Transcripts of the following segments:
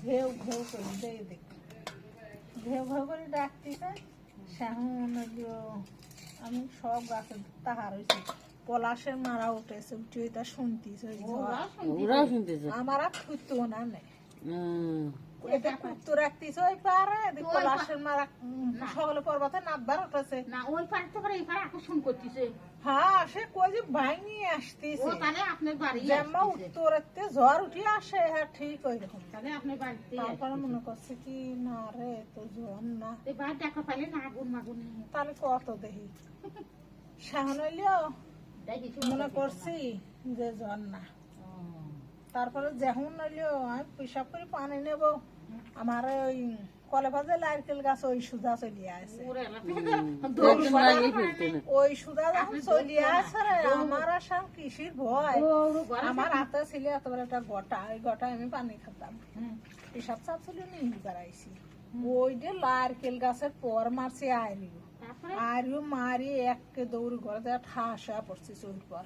ঘেউ ঘেউ করে দিয়ে দেখ ঘেউ ঘেউ করে ডাকতেছে সেহন আমি সব গাছের তাহার হয়েছি পলাশের মারা উঠেছে উঠে ওইটা শুনতেছে আমার আর খুঁজতো না নেই এটা কুত্তো রাখতেছে ওই পারে পলাশের মারা সকালে পর্বতে নাববার উঠেছে না ওই পারে তো এই পারে আকর্ষণ করতেছে। হ্যাঁ সে কই যে ভাঙি আসতেছে তাহলে আপনার বাড়ি যেমন উত্তরেতে ঝড় উঠে আসে হ্যাঁ ঠিক ওই রকম তাহলে আপনার বাড়িতে তারপরে মনে করছে কি না রে তো ঝড় না এই বাড়ি টাকা পাইলে না আগুন মাগুন তাহলে কত দেখি সাহন হইলেও মনে করছি যে ঝড় না তারপরে যখন হইলেও আমি পেশাব করে পানি নেব আমার ওই কলে ভাজে নারকেল গাছ ওই সুদা চলিয়ে আছে ওই সুদা যখন চলিয়ে আছে আমার আসাম কৃষির ভয় আমার হাতে ছিল এতবার একটা গোটা ওই গোটায় আমি পানি খেতাম পেশাব চাপ ছিল নিয়ে বেড়াইছি ওই যে নারকেল গাছের পর মারছে আরিও মারি একে দৌড়ি ঘরে যা ঠাসা পড়ছি চোর পর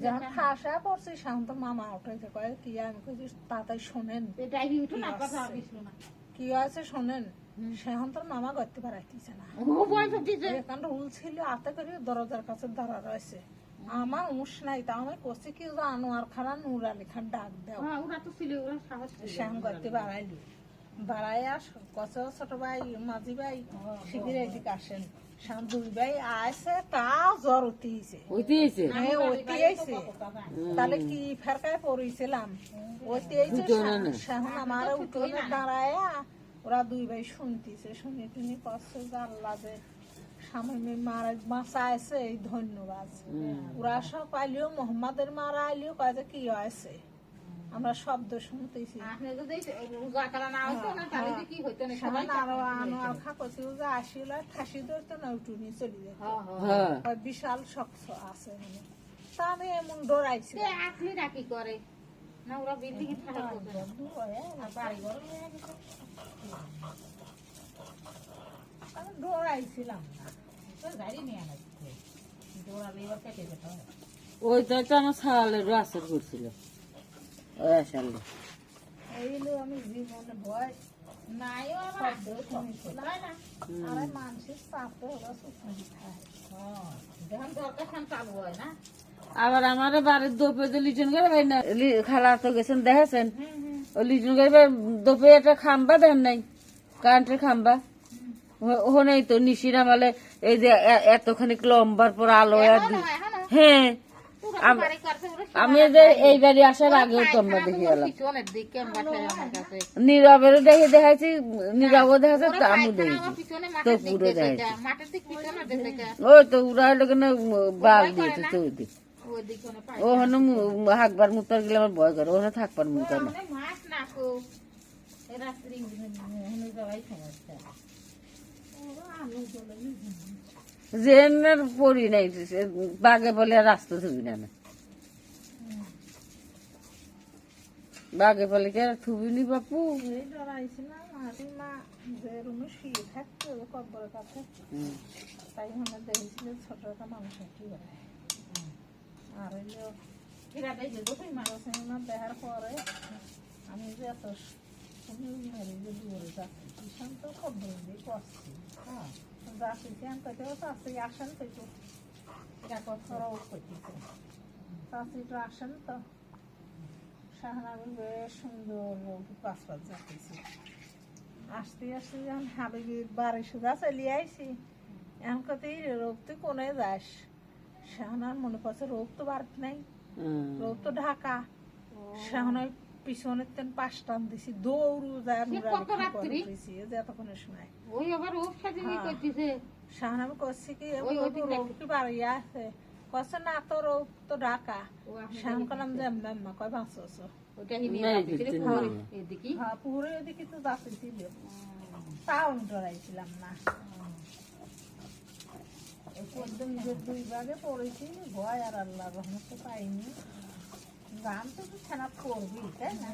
যখন ঠাসা পড়ছি শান্ত মামা উঠাইছে কয়ে কি আমি তাড়াতাড়ি শোনেন কি হয়েছে শোনেন সেখন তোর মামা করতে পারাইতেছে না এখান রুল ছিল হাতে করে দরজার কাছে দাঁড়া রয়েছে আমার উস নাই তা আমি করছি কি আনোয়ার খানা নুর আলী খান ডাক দেও সেখন করতে বাড়াইলি বাড়াই আস কত ছোট ভাই মাঝি ভাই শিবির এদিকে আসেন দুই ভাই আসে তা জ্বর উঠিয়েছে তাহলে কি ফেরকায় পড়েছিলাম সেখন আমার উঠোনে দাঁড়ায় ওরা দুই ভাই শুনতেছে শুনে টুনি করছে জানলা যে স্বামী মারা বাঁচা আছে এই ধন্যবাদ ওরা সব আইলেও মোহাম্মদের মারা আইলেও কয় যে কি হয়েছে আমরা শব্দ শুনতেছি বিশাল শক্ত আছে তা আমি এমন ডরাইছি ডরাইছিলাম ওইটা তো আমার ছাড়ালেরও আসার করছিল আমি জীবনে ভয় নাই মানসিক চাপে আবার আমার বাড়ির দোপে যে লিটন করে ভাই না খালা তো গেছেন দেখেছেন ওই লিটন করে দোপে একটা খাম্বা দেন নাই কারেন্টের খাম্বা ওখানে তো নিশিরা মালে এই যে এতখানি লম্বার পর আলো হ্যাঁ আমি যে এই বাড়ি আসার আগেও তো আমরা দেখে গেলাম নীরবেরও দেখে দেখাইছি নীরবও দেখাচ্ছে আমি দেখেছি তো পুরো দেখাইছি ওই তো উড়া হলো কেন বাল দিয়েছে তো ওইদিক ওখানে হাকবার মুতার গেলে আমার ভয় করে ওখানে থাকবার মুতার না জেনের পড়ি নাই বাঘে বলে রাস্তা থুবি না বাঘে বলে কি আর থুবি নি বাপু তাই আমরা দেখেছিল ছোট একটা মানুষ আর দেখার পরে আমি যে এত দূরে যাচ্ছি ভীষণ তো খবর দিয়ে করছি হ্যাঁ যাচ্ছি চাষি আসেন তো একটু এটা কথাও করতেছে চাষিটা আসেন তো শাহনাবি বেশ সুন্দর পাঁচ পাঁচ যাচ্ছি আসতে আসতে যখন হাবিবির বাড়ি সুদা চলিয়ে আইসি এখন কত রোগ তুই কোনে যাস শাহনার মনে পড়ছে রোগ তো বাড়তে নাই রোগ তো ঢাকা শাহনার পিছনের তেন পাঁচ টান দিছি দৌড়ু যায় এতক্ষণের সময় শাহনামি করছি কি রোগ কি বাড়ি আছে কছে না তো রোগ তো ঢাকা শাহন কালাম যে আম্মা কয় বাঁচো পুরো এদিকে তো যাচ্ছিল তাও আমি ডরাইছিলাম না একদম দুই ভাগে পড়েছি ভয় আর আল্লাহ রহমত পাইনি গান তো খেলা করবি তাই না